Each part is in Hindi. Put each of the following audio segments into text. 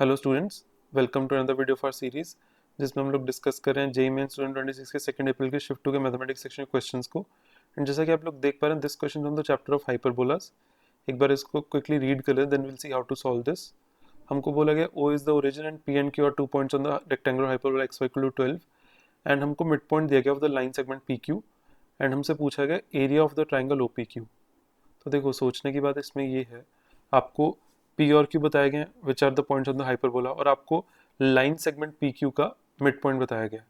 Hello students, welcome to another video for series जिसमें हम लोग डिस्कस कर रहे हैं जेईई मेंस 2026 के 2 अप्रैल के शिफ्ट 2 के मैथमेटिक्स सेक्शन के क्वेश्चंस को। एंड जैसा कि आप लोग देख पा रहे हैं, this question from the chapter of hyperbolas. एक बार इसको क्विकली रीड कर लें, then will see how to solve this. हमको बोला गया O is the origin and P and Q are 2 points on the rectangular hyperbola x y equal to 12 and हमको मिड पॉइंट दिया गया of the line segment P Q and हमसे पूछा गया area of the triangle O P Q. तो देखो, सोचने की बात इसमें ये है, आपको पी और क्यू बताए गए हैं which are the points on the hyperbola, और आपको लाइन सेगमेंट पी क्यू का मिड पॉइंट बताया गया।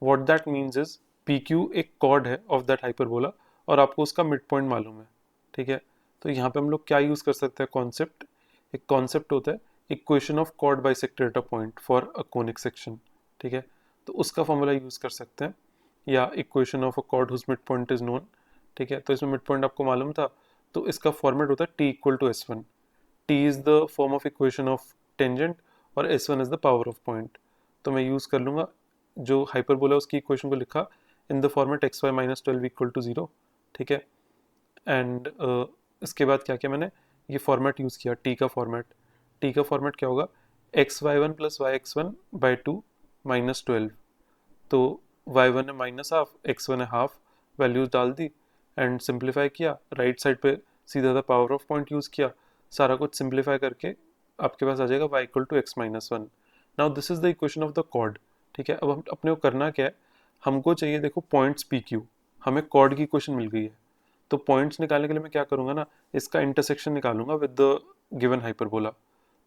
What that means is P Q एक कॉर्ड है ऑफ दैट हाइपरबोला और आपको उसका मिड पॉइंट मालूम है। ठीक है, तो यहाँ पे हम लोग क्या यूज कर सकते हैं, कॉन्सेप्ट। एक कॉन्सेप्ट होता है equation of chord bisector at a point for a conic section. ठीक है, तो उसका फॉर्मूला यूज कर सकते हैं, या equation of a chord whose midpoint is known. ठीक है, तो इसमें मिड पॉइंट आपको मालूम था, तो इसका फॉर्मेट होता है T equal to S one. T is the form of equation of tangent और S one is the power of point. तो मैं यूज कर लूंगा जो हाइपरबोला उसकी इक्वेशन को लिखा in the format x y minus 12 equal to 0। ठीक है, एंड इसके बाद क्या किया मैंने, ये फॉर्मेट यूज किया टी का फॉर्मेट। टी का फॉर्मेट क्या होगा, x y one plus y x one by two minus 12। तो y1 है माइनस हाफ, x1 है हाफ, वैल्यूज डाल दी एंड सिंप्लीफाई किया। राइट साइड पे सीधा सा पावर ऑफ पॉइंट यूज किया, सारा कुछ सिंप्लीफाई करके आपके पास आ जाएगा y equal to x minus one. Now this is the equation of the chord. ठीक है, अब हम अपने को करना क्या है, हमको चाहिए, देखो पॉइंट्स पी क्यू, हमें कॉर्ड की इक्वेशन मिल गई है। तो पॉइंट्स निकालने के लिए मैं क्या करूंगा ना, इसका इंटरसेक्शन निकालूंगा विद द गिवन हाइपरबोला।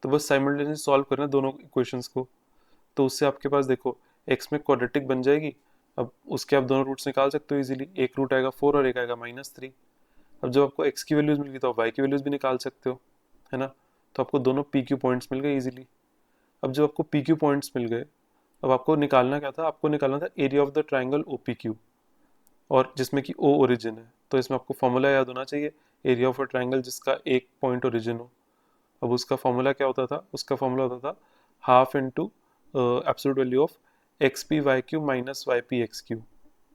तो बस साइमल्टेनियसली सॉल्व करना दोनों इक्वेशंस को। तो उससे आपके पास देखो x में क्वाड्रेटिक बन जाएगी। अब उसके आप दोनों रूट्स निकाल सकते हो इजीली, एक रूट आएगा 4 और एक आएगा -3। अब जब आपको x की वैल्यूज मिल गई तो आप y की वैल्यूज भी निकाल सकते हो, है ना। तो आपको दोनों पी क्यू पॉइंट्स मिल गए इजीली। अब जब आपको पी क्यू पॉइंट्स मिल गए, अब आपको निकालना क्या था, आपको निकालना था area of the triangle O P Q, और जिसमें कि ओ ओरिजिन है। तो इसमें आपको फॉर्मूला याद होना चाहिए, एरिया ऑफ अ ट्राइंगल जिसका एक पॉइंट ओरिजिन हो। अब उसका फॉर्मूला क्या होता था, उसका फॉर्मूला होता था half into absolute value of x P y Q minus y P x Q.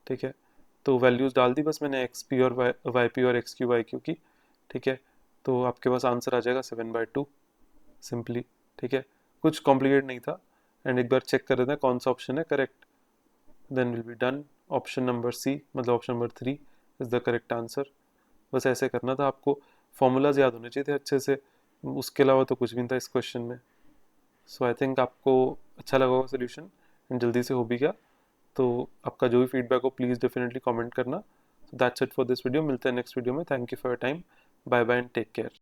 ठीक है, तो वैल्यूज डाल दी बस मैंने एक्स पी और वाई पी और एक्स क्यू वाई क्यू की। ठीक है, तो आपके पास आंसर आ जाएगा 7/2 सिंपली। ठीक है, कुछ कॉम्प्लिकेट नहीं था। एंड एक बार चेक कर लेते हैं कौन सा ऑप्शन है correct, then will be done. Option number C, मतलब option number 3 is the correct answer. बस ऐसे करना था आपको, फॉर्मूलाज याद होने चाहिए थे अच्छे से, उसके अलावा तो कुछ भी नहीं था इस क्वेश्चन में। सो आई थिंक आपको अच्छा लगा होगा सोल्यूशन, एंड जल्दी से हो भी गया। तो आपका जो भी फीडबैक हो प्लीज़ डेफिनेटली कमेंट करना। So that's it for this video, मिलते हैं नेक्स्ट वीडियो में। Thank you for your time, bye bye and take care.